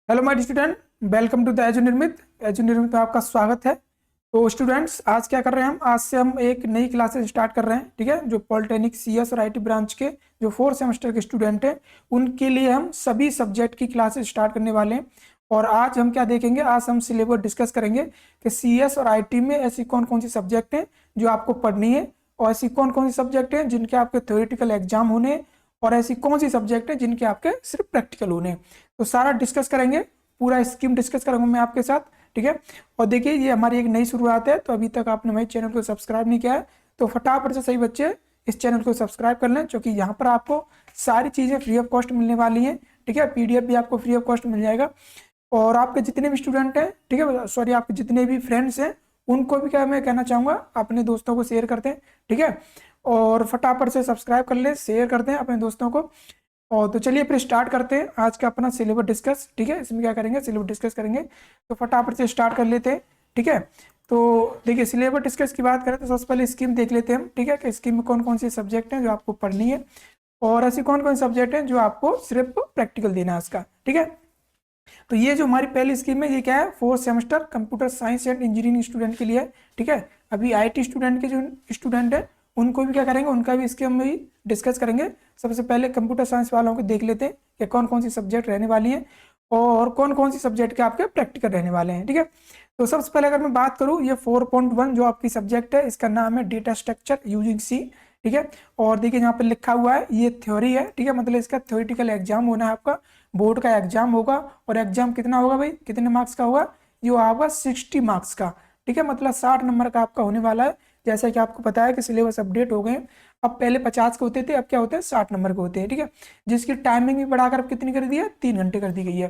Hello my student, welcome to the Edu Nirmit. Edu निर्मित में आपका स्वागत है। तो स्टूडेंट्स, आज क्या कर रहे हैं आज से हम एक नई क्लासेस स्टार्ट कर रहे हैं। ठीक है, जो पॉलिटेक्निक सीएस और आईटी ब्रांच के जो 4th सेमेस्टर के स्टूडेंट हैं उनके लिए हम सभी सब्जेक्ट की क्लासेस स्टार्ट करने वाले हैं। और आज हम क्या देखेंगे, आज हम सिलेबस डिस्कस करेंगे कि सीएस और आईटी में ऐसी कौन कौन सी सब्जेक्ट हैं जो आपको पढ़नी है, और ऐसी कौन कौन सी सब्जेक्ट हैं जिनके आपके थ्योरेटिकल एग्जाम होने हैं, और ऐसी कौन सी सब्जेक्ट है जिनके आपके सिर्फ प्रैक्टिकल होने हैं। तो सारा डिस्कस करेंगे, पूरा स्कीम डिस्कस करूंगा मैं आपके साथ। ठीक है, और देखिए ये हमारी एक नई शुरुआत है, तो अभी तक आपने हमारे चैनल को सब्सक्राइब नहीं किया है तो फटाफट से सही बच्चे इस चैनल को सब्सक्राइब कर लें, क्योंकि यहाँ पर आपको सारी चीज़ें फ्री ऑफ कॉस्ट मिलने वाली हैं। ठीक है, पीडीएफ भी आपको फ्री ऑफ कॉस्ट मिल जाएगा। और आपके जितने भी स्टूडेंट हैं, ठीक है, सॉरी, आपके जितने भी फ्रेंड्स हैं उनको भी क्या मैं कहना चाहूँगा, अपने दोस्तों को शेयर करते हैं। ठीक है, और फटाफट से सब्सक्राइब कर लें, शेयर करते हैं अपने दोस्तों को। और तो चलिए फिर स्टार्ट करते हैं आज का अपना सिलेबस डिस्कस। ठीक है, इसमें क्या करेंगे, सिलेबस डिस्कस करेंगे, तो फटाफट से स्टार्ट कर लेते हैं। ठीक है, तो देखिए सिलेबस डिस्कस की बात करें तो सबसे पहले स्कीम देख लेते हैं हम। ठीक है, कि स्कीम में कौन कौन सी सब्जेक्ट हैं जो आपको पढ़नी है, और ऐसी कौन कौन सब्जेक्ट हैं जो आपको सिर्फ प्रैक्टिकल देना है उसका। ठीक है, तो ये जो हमारी पहली स्कीम है ये क्या है, 4th semester computer science and engineering student के लिए है। ठीक है, अभी आईटी स्टूडेंट के जो स्टूडेंट है उनको भी क्या करेंगे, उनका भी स्कीम में भी डिस्कस करेंगे। सबसे पहले कंप्यूटर साइंस वालों को देख लेते हैं कि कौन कौन सी सब्जेक्ट रहने वाली हैं और कौन कौन सी सब्जेक्ट के आपके प्रैक्टिकल रहने वाले हैं। ठीक है, तो सबसे पहले अगर मैं बात करूँ, ये 4.1 जो आपकी सब्जेक्ट है इसका नाम है डेटा स्ट्रक्चर यूजिंग सी। ठीक है, और देखिए यहाँ पे लिखा हुआ है ये थ्योरी है। ठीक है, मतलब इसका थ्योरेटिकल एग्जाम होना है, आपका बोर्ड का एग्जाम होगा। और एग्जाम कितना होगा भाई, कितने मार्क्स का होगा, ये होगा 60 मार्क्स का। ठीक है, मतलब 60 नंबर का आपका होने वाला है। जैसा कि आपको पता है कि सिलेबस अपडेट हो गए, अब पहले 50 के होते थे, अब क्या होते हैं 60 नंबर के होते हैं। ठीक है, जिसकी टाइमिंग भी बढ़ाकर अब कितनी कर दी है, 3 घंटे कर दी गई है।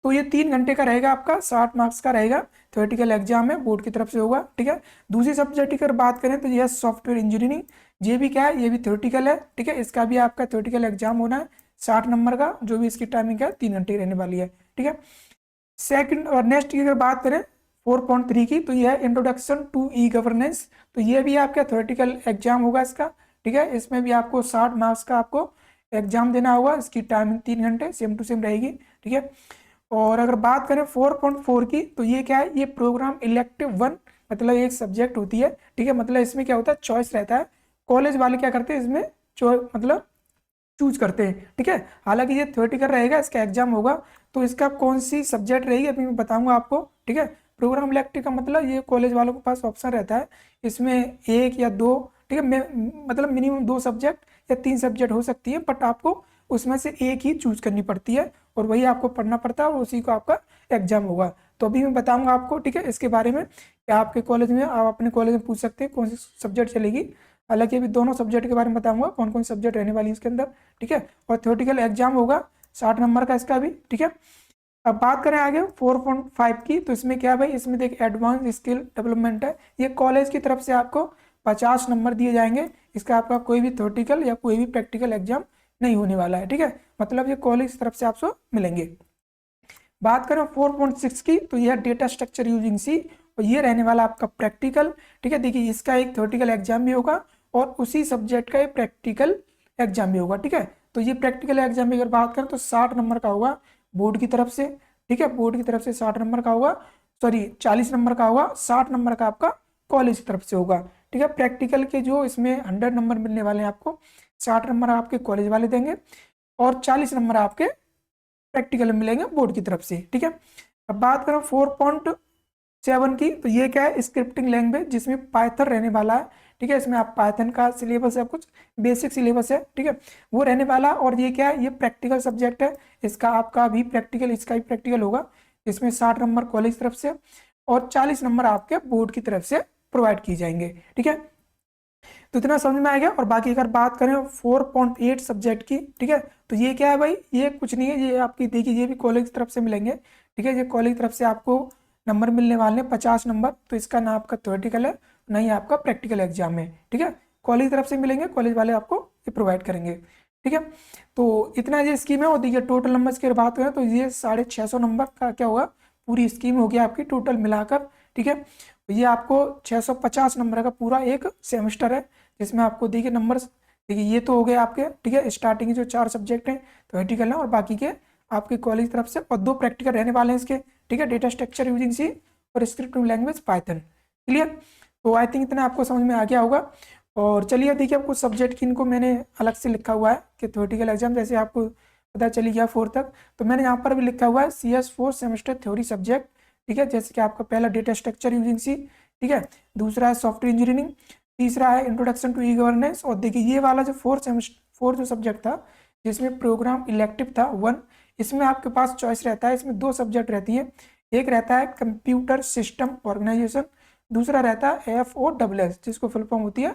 तो ये 3 घंटे का रहेगा, आपका 60 मार्क्स का रहेगा। थ्योरेटिकल एग्जाम है, बोर्ड की तरफ से होगा। ठीक है, दूसरी सब्जेक्ट की अगर बात करें तो यह सॉफ्टवेयर इंजीनियरिंग, ये भी क्या है, ये भी थ्योरेटिकल है। ठीक है, इसका भी आपका थ्योरेटिकल एग्जाम होना है 60 नंबर का, जो भी इसकी टाइमिंग है 3 घंटे रहने वाली है। ठीक है, सेकंड और नेक्स्ट की अगर बात करें 4.3 की, तो यह है इंट्रोडक्शन टू ई गवर्नेंस। तो ये भी आपका थ्योरेटिकल एग्जाम होगा इसका। ठीक है, इसमें भी आपको 60 मार्क्स का आपको एग्जाम देना होगा, इसकी टाइमिंग 3 घंटे सेम टू सेम रहेगी। ठीक है, और अगर बात करें 4.4 की, तो ये क्या है, ये प्रोग्राम इलेक्टिव 1, मतलब एक सब्जेक्ट होती है। ठीक है, मतलब इसमें क्या होता है, चॉइस रहता है। कॉलेज वाले क्या करते हैं इसमें मतलब चूज करते हैं। ठीक है, हालांकि ये थ्योरेटिकल रहेगा, इसका एग्जाम होगा। तो इसका कौन सी सब्जेक्ट रहेगी अभी मैं बताऊंगा आपको। ठीक है, प्रोग्राम इलेक्टिव का मतलब ये कॉलेज वालों के पास ऑप्शन रहता है, इसमें एक या दो, ठीक है, मतलब मिनिमम 2 सब्जेक्ट या 3 सब्जेक्ट हो सकती है, बट आपको उसमें से एक ही चूज करनी पड़ती है और वही आपको पढ़ना पड़ता है और उसी को आपका एग्जाम होगा। तो अभी मैं बताऊंगा आपको, ठीक है, इसके बारे में कि आपके कॉलेज में, आप अपने कॉलेज में पूछ सकते हैं कौन सी सब्जेक्ट चलेगी। हालांकि अभी दोनों सब्जेक्ट के बारे में बताऊंगा कौन कौन सब्जेक्ट रहने वाली है इसके अंदर। ठीक है, और थ्योरेटिकल एग्जाम होगा 60 नंबर का इसका भी। ठीक है, अब बात करें आगे 4.5 की, तो इसमें क्या है भाई, इसमें देख एडवांस स्किल डेवलपमेंट है। ये कॉलेज की तरफ से आपको 50 नंबर दिए जाएंगे। इसका आपका कोई भी थ्योरेटिकल या कोई भी प्रैक्टिकल एग्जाम नहीं होने वाला है। ठीक है, मतलब ये कॉलेज की तरफ से आपको मिलेंगे। बात करें 4.6 की, तो यह डेटा स्ट्रक्चर यूजिंग सी, और ये रहने वाला आपका प्रैक्टिकल। ठीक है, देखिए इसका एक थ्योरेटिकल एग्जाम भी होगा और उसी सब्जेक्ट का एक प्रैक्टिकल एग्जाम भी होगा। ठीक है, तो ये प्रैक्टिकल एग्जाम की अगर बात करें तो 60 नंबर का होगा बोर्ड की तरफ से। ठीक है, बोर्ड की तरफ से 60 नंबर का होगा, सॉरी 40 नंबर का होगा, 60 नंबर का आपका कॉलेज की तरफ से होगा। ठीक है, प्रैक्टिकल के जो इसमें 100 नंबर मिलने वाले हैं आपको, 60 नंबर आपके कॉलेज वाले देंगे और 40 नंबर आपके प्रैक्टिकल मिलेंगे बोर्ड की तरफ से। ठीक है, अब बात करें 4.7 की, तो ये क्या है, स्क्रिप्टिंग लैंग्वेज, जिसमें पाइथन रहने वाला है। ठीक है, इसमें आप पाइथन का सिलेबस है, कुछ बेसिक सिलेबस है। ठीक है, वो रहने वाला, और ये क्या है, ये प्रैक्टिकल सब्जेक्ट है। इसका आपका भी प्रैक्टिकल, इसका भी प्रैक्टिकल होगा। इसमें 60 नंबर कॉलेज तरफ से और 40 नंबर आपके बोर्ड की तरफ से प्रोवाइड किए जाएंगे। ठीक है, तो इतना समझ में आ गया। और बाकी अगर बात करें 4.8 सब्जेक्ट की, ठीक है, तो ये क्या है भाई, ये कुछ नहीं है, ये आपकी देखिए ये भी कॉलेज की तरफ से मिलेंगे। ठीक है, ये कॉलेज की तरफ से आपको नंबर मिलने वाले हैं 50 नंबर। तो इसका ना आपका थ्योरेटिकल है, ना ही आपका प्रैक्टिकल एग्जाम है। ठीक है, कॉलेज की तरफ से मिलेंगे, कॉलेज वाले आपको ये प्रोवाइड करेंगे। ठीक है, तो इतना ये स्कीम है। और देखिए टोटल नंबर की बात करें तो ये 650 नंबर का क्या होगा, पूरी स्कीम होगी आपकी टोटल मिलाकर। ठीक है, तो ये आपको 650 नंबर का पूरा एक सेमेस्टर है, जिसमें आपको देखिए नंबर, देखिए ये तो हो गए आपके। ठीक है, स्टार्टिंग के जो 4 सब्जेक्ट हैं थ्योरेटिकल है और बाकी के आपके कॉलेज तरफ से, और 2 प्रैक्टिकल रहने वाले हैं इसके, ठीक है, डेटा स्ट्रक्चर यूजिंग सी और स्क्रिप्टिंग लैंग्वेज पाइथन। क्लियर? तो आई थिंक इतना आपको समझ में आ गया होगा। और चलिए देखिए, आपको सब्जेक्ट की इनको मैंने अलग से लिखा हुआ है कि थ्योरेटिकल एग्जाम, जैसे आपको पता चली गया 4 तक, तो मैंने यहाँ पर भी लिखा हुआ है CS 4 सेमेस्टर थ्योरी सब्जेक्ट, ठीक है, जैसे कि आपका पहला डेटा स्ट्रक्चर यूजिंग सी, ठीक है, दूसरा है सॉफ्टवेयर इंजीनियरिंग, तीसरा है इंट्रोडक्शन टू ई गवर्नेंस। और देखिए ये वाला जो 4 जो सब्जेक्ट था, जिसमें प्रोग्राम इलेक्टिव था 1, इसमें आपके पास चॉइस रहता है, इसमें 2 सब्जेक्ट रहती हैं, एक रहता है कंप्यूटर सिस्टम ऑर्गेनाइजेशन, दूसरा रहता है FOSS, जिसको फुल फॉर्म होती है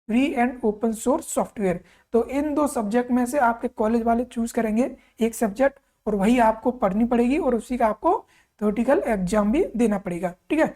free and open source software. तो इन 2 सब्जेक्ट में से आपके कॉलेज वाले चूज करेंगे एक सब्जेक्ट, और वही आपको पढ़नी पड़ेगी, और उसी का आपको थ्योरेटिकल एग्जाम भी देना पड़ेगा, ठीक है।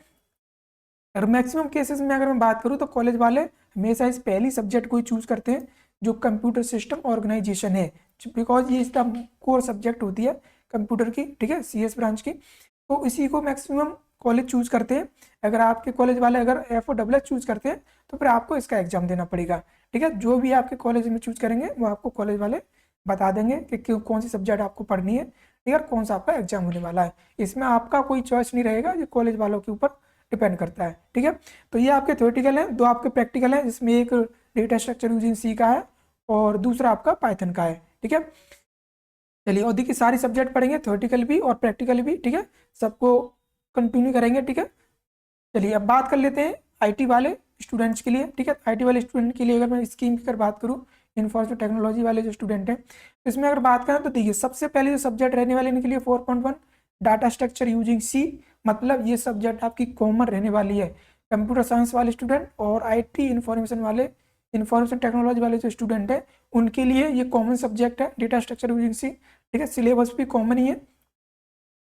और मैक्सिमम केसेस में अगर मैं बात करूँ तो कॉलेज वाले हमेशा इस पहली सब्जेक्ट को ही चूज करते हैं, जो कंप्यूटर सिस्टम ऑर्गेनाइजेशन है, बिकॉज ये इसका कोर सब्जेक्ट होती है कंप्यूटर की, ठीक है, CS ब्रांच की। तो इसी को मैक्सिमम कॉलेज चूज करते हैं। अगर आपके कॉलेज वाले अगर FOSS चूज करते हैं तो फिर आपको इसका एग्जाम देना पड़ेगा, ठीक है। जो भी आपके कॉलेज में चूज करेंगे वो आपको कॉलेज वाले बता देंगे कि कौन सी सब्जेक्ट आपको पढ़नी है, ठीक है, कौन सा आपका एग्जाम होने वाला है। इसमें आपका कोई चॉइस नहीं रहेगा, ये कॉलेज वालों के ऊपर डिपेंड करता है, ठीक है। तो ये आपके थ्योरेटिकल हैं, 2 आपके प्रैक्टिकल हैं, जिसमें एक डेटा स्ट्रक्चर यूजिंग सी का है और दूसरा आपका पाइथन का है, ठीक है। चलिए, और देखिए सारी सब्जेक्ट पढ़ेंगे, थ्योरेटिकल भी और प्रैक्टिकल भी, ठीक है, सबको कंटिन्यू करेंगे, ठीक है। चलिए अब बात कर लेते हैं IT वाले स्टूडेंट्स के लिए, ठीक है। IT वाले स्टूडेंट के लिए अगर मैं स्कीम की अगर बात करूँ, इंफॉर्मेशन टेक्नोलॉजी वाले जो स्टूडेंट हैं, तो इसमें अगर बात करें तो देखिए सबसे पहले जो सब्जेक्ट रहने वाले इनके लिए 4.1 डाटा स्ट्रक्चर यूजिंग सी, मतलब ये सब्जेक्ट आपकी कॉमन रहने वाली है। कंप्यूटर साइंस वाले स्टूडेंट और IT इंफॉर्मेशन टेक्नोलॉजी वाले जो स्टूडेंट हैं, उनके लिए ये कॉमन सब्जेक्ट है डेटा स्ट्रक्चर यूजिंग सी, ठीक है। सिलेबस भी कॉमन ही है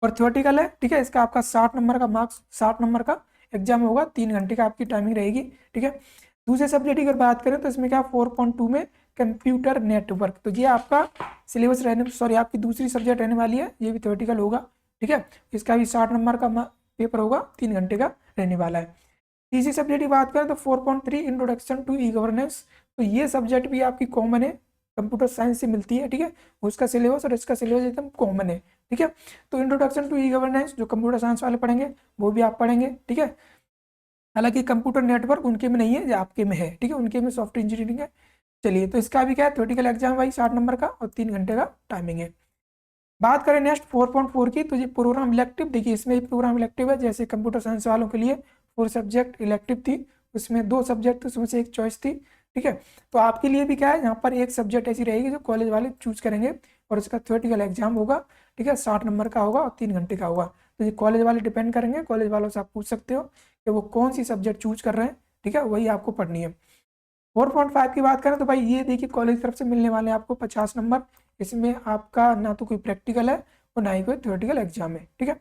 और थ्योरेटिकल है, ठीक है। इसका आपका 60 नंबर का एग्जाम होगा, 3 घंटे का आपकी टाइमिंग रहेगी, ठीक है। दूसरे सब्जेक्ट की अगर बात करें तो इसमें क्या 4.2 में कंप्यूटर नेटवर्क, तो ये आपका सिलेबस रहने, सॉरी आपकी दूसरी सब्जेक्ट रहने वाली है, ये भी थ्योरेटिकल होगा, ठीक है। इसका भी 60 नंबर का पेपर होगा, 3 घंटे का रहने वाला है। तीसरी सब्जेक्ट की बात करें तो 4.3 इंट्रोडक्शन टू ई गवर्नेंस, तो ये सब्जेक्ट भी आपकी कॉमन है, कंप्यूटर साइंस से मिलती है, ठीक है। उसका सिलेबस और इसका सिलेबस एकदम कॉमन है, ठीक है। तो इंट्रोडक्शन टू ई गवर्नेंस जो कंप्यूटर साइंस वाले पढ़ेंगे वो भी आप पढ़ेंगे, ठीक है। हालांकि कंप्यूटर नेटवर्क उनके में नहीं है, जो आपके में है, ठीक है, उनके में सॉफ्टवेयर इंजीनियरिंग है। चलिए, तो इसका भी क्या है, थ्योरेटिकल एग्जाम भाई 60 नंबर का और 3 घंटे का टाइमिंग है। बात करें नेक्स्ट 4.4 की, तो ये प्रोग्राम इलेक्टिव, देखिए इसमें भी प्रोग्राम इलेक्टिव है, जैसे कंप्यूटर साइंस वालों के लिए 4 सब्जेक्ट इलेक्टिव थी, उसमें 2 सब्जेक्ट थे, उसमें से एक चॉइस थी, ठीक है। तो आपके लिए भी क्या है, यहाँ पर एक सब्जेक्ट ऐसी रहेगी जो कॉलेज वाले चूज करेंगे और उसका थ्योरेटिकल एग्जाम होगा, ठीक है, 60 नंबर का होगा और 3 घंटे का होगा। तो ये कॉलेज वाले डिपेंड करेंगे, कॉलेज वालों से आप पूछ सकते हो कि वो कौन सी सब्जेक्ट चूज कर रहे हैं, ठीक है, वही आपको पढ़नी है। 4.5 की बात करें तो भाई ये देखिए कॉलेज तरफ से मिलने वाले हैं आपको 50 नंबर, इसमें आपका ना तो कोई प्रैक्टिकल है और ना ही कोई थ्योरेटिकल एग्जाम है, ठीक है।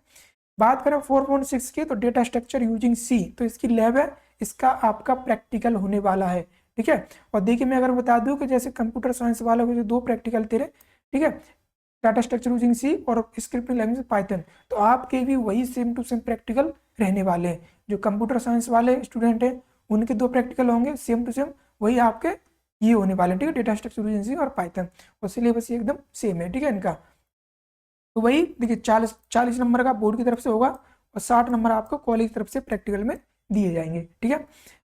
बात करें 4.6 की, तो डेटा स्ट्रक्चर यूजिंग सी, तो इसकी लैब है, इसका आपका प्रैक्टिकल होने वाला है, ठीक है। और देखिए मैं अगर बता दूं कि जैसे कंप्यूटर साइंस वालों के जो 2 प्रैक्टिकल थे, ठीक है, डाटा स्ट्रक्चर यूजिंग सी और स्क्रिप्टिंग लैंग्वेज पाइथन, तो आपके भी वही सेम टू सेम प्रैक्टिकल रहने वाले हैं। जो कंप्यूटर साइंस वाले स्टूडेंट हैं उनके 2 प्रैक्टिकल होंगे सेम टू सेम, वही आपके ये होने वाले हैं, ठीक है, डेटा स्ट्रक्चर यूजिंग सी और पाइथन, और सिलेबस एकदम सेम है, ठीक है इनका। तो वही देखिए 40 नंबर का बोर्ड की तरफ से होगा और 60 नंबर आपको कॉलेज की तरफ से प्रैक्टिकल में दिए जाएंगे, ठीक है।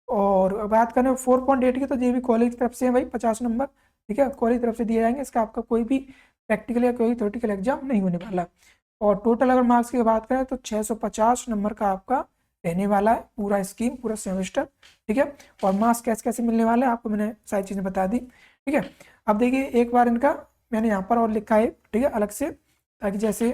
और बात करें 4.8 की, तो ये भी कॉलेज की तरफ से है भाई 50 नंबर, ठीक है, कॉलेज की तरफ से दिए जाएंगे, इसका आपका कोई भी प्रैक्टिकल या कोई थ्योरेटिकल एग्जाम नहीं होने वाला। और टोटल अगर मार्क्स की बात करें तो 650 नंबर का आपका रहने वाला है, पूरा स्कीम पूरा सेमेस्टर, ठीक है। और मार्क्स कैसे कैसे मिलने वाले हैं आपको मैंने सारी चीज़ें बता दी, ठीक है। अब देखिए एक बार इनका मैंने यहाँ पर और लिखा है, ठीक है, अलग से, ताकि जैसे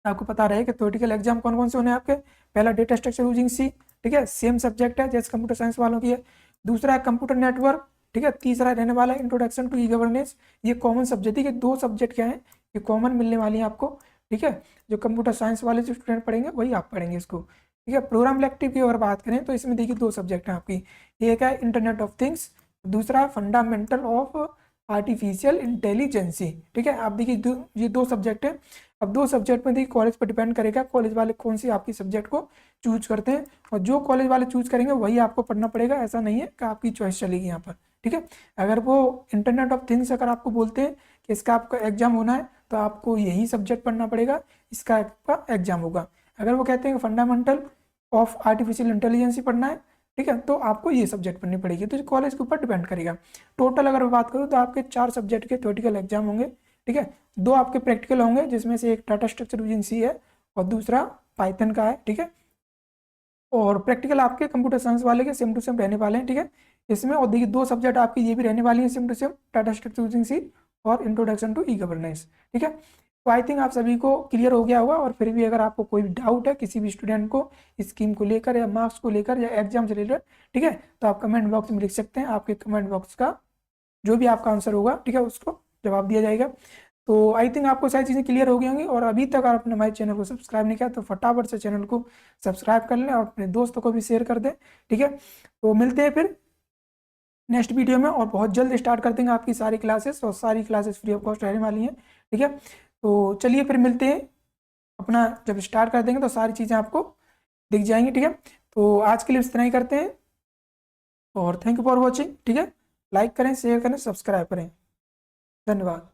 आपको पता रहे कि थ्योरेटिकल एग्जाम कौन कौन से होने हैं आपके। पहला डेटा स्ट्रक्चर यूजिंग सी, ठीक है, सेम सब्जेक्ट है जैसे कंप्यूटर साइंस वालों की है। दूसरा है कंप्यूटर नेटवर्क, ठीक है। तीसरा रहने वाला है इंट्रोडक्शन टू ई गवर्नेंस, ये कॉमन सब्जेक्ट है, ये 2 सब्जेक्ट क्या है, ये कॉमन मिलने वाली है आपको, ठीक है। जो कंप्यूटर साइंस वाले जो स्टूडेंट पढ़ेंगे वही आप पढ़ेंगे इसको, ठीक है। प्रोग्राम इलेक्टिव की अगर बात करें तो इसमें देखिए 2 सब्जेक्ट हैं आपकी, एक है इंटरनेट ऑफ थिंग्स, दूसरा है फंडामेंटल ऑफ आर्टिफिशियल इंटेलिजेंसी, ठीक है। आप देखिए ये 2 सब्जेक्ट है। अब 2 सब्जेक्ट में देखिए कॉलेज पर डिपेंड करेगा कॉलेज वाले कौन सी आपकी सब्जेक्ट को चूज करते हैं, और जो कॉलेज वाले चूज करेंगे वही आपको पढ़ना पड़ेगा, ऐसा नहीं है कि आपकी चॉइस चलेगी यहाँ पर, ठीक है। अगर वो इंटरनेट ऑफ थिंग्स अगर आपको बोलते हैं कि इसका आपका एग्जाम होना है, तो आपको यही सब्जेक्ट पढ़ना पड़ेगा, इसका आपका एग्जाम होगा। अगर वो कहते हैं कि फंडामेंटल ऑफ आर्टिफिशियल इंटेलिजेंस ही पढ़ना है, ठीक है, तो आपको ये सब्जेक्ट पढ़नी पड़ेगी। तो कॉलेज के ऊपर डिपेंड करेगा। टोटल अगर मैं बात करूँ तो आपके 4 सब्जेक्ट के थ्योरेटिकल एग्जाम होंगे, ठीक है, 2 आपके प्रैक्टिकल होंगे, जिसमें से एक डाटा स्ट्रक्चर यूजिंग सी है और दूसरा पाइथन का है, ठीक है। और प्रैक्टिकल आपके कंप्यूटर साइंस वाले के सेम टू सेम रहने वाले हैं, ठीक है इसमें। और देखिए 2 सब्जेक्ट आपकी ये भी रहने वाली हैं same to same, data structure using C और इंट्रोडक्शन टू ई गवर्नेंस, ठीक है। तो आई थिंक आप सभी को क्लियर हो गया होगा। और फिर भी अगर आपको कोई भी डाउट है किसी भी स्टूडेंट को स्कीम को लेकर या मार्क्स को लेकर या एग्जाम से रिलेटेड, ठीक है, तो आप कमेंट बॉक्स में लिख सकते हैं। आपके कमेंट बॉक्स का जो भी आपका आंसर होगा, ठीक है, उसको जवाब दिया जाएगा। तो आई थिंक आपको सारी चीज़ें क्लियर हो गई होंगी। और अभी तक आपने हमारे चैनल को सब्सक्राइब नहीं किया तो फटाफट से चैनल को सब्सक्राइब कर लें और अपने दोस्तों को भी शेयर कर दें, ठीक है। तो मिलते हैं फिर नेक्स्ट वीडियो में, और बहुत जल्द स्टार्ट कर देंगे आपकी सारी क्लासेस, और सारी क्लासेस फ्री ऑफ कॉस्ट रहने वाली हैं, ठीक है। तो चलिए फिर मिलते हैं, अपना जब स्टार्ट कर देंगे तो सारी चीज़ें आपको दिख जाएंगी, ठीक है। तो आज के लिए इतना ही करते हैं, और थैंक यू फॉर वॉचिंग, ठीक है। लाइक करें, शेयर करें, सब्सक्राइब करें। धन्यवाद।